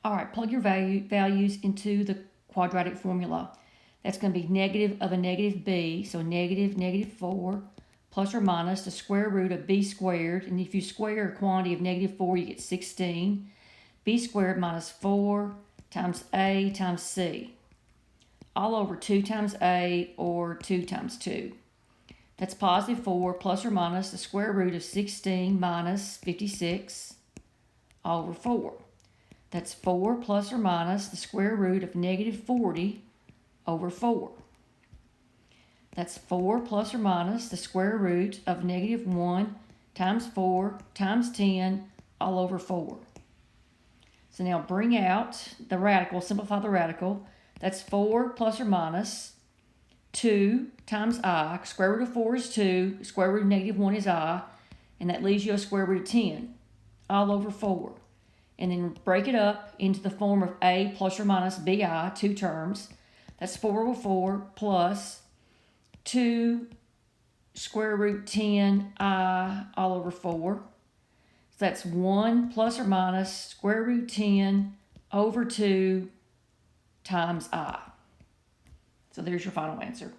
All right, plug your values into the quadratic formula. That's going to be negative of a negative b, so negative 4 plus or minus the square root of b squared. And if you square a quantity of negative 4, you get 16. B squared minus 4 times a times c, all over 2 times a or 2 times 2. That's positive 4 plus or minus the square root of 16 minus 56 all over 4. That's 4 plus or minus the square root of negative 40 over 4. That's 4 plus or minus the square root of negative 1 times 4 times 10 all over 4. So now bring out the radical, simplify the radical. That's 4 plus or minus 2 times I. Square root of 4 is 2. Square root of negative 1 is I. And that leaves you a square root of 10 all over 4. And then break it up into the form of a plus or minus bi, 2 terms. That's 4 over 4 plus 2 square root 10 I all over 4. So that's 1 plus or minus square root 10 over 2 times I. So there's your final answer.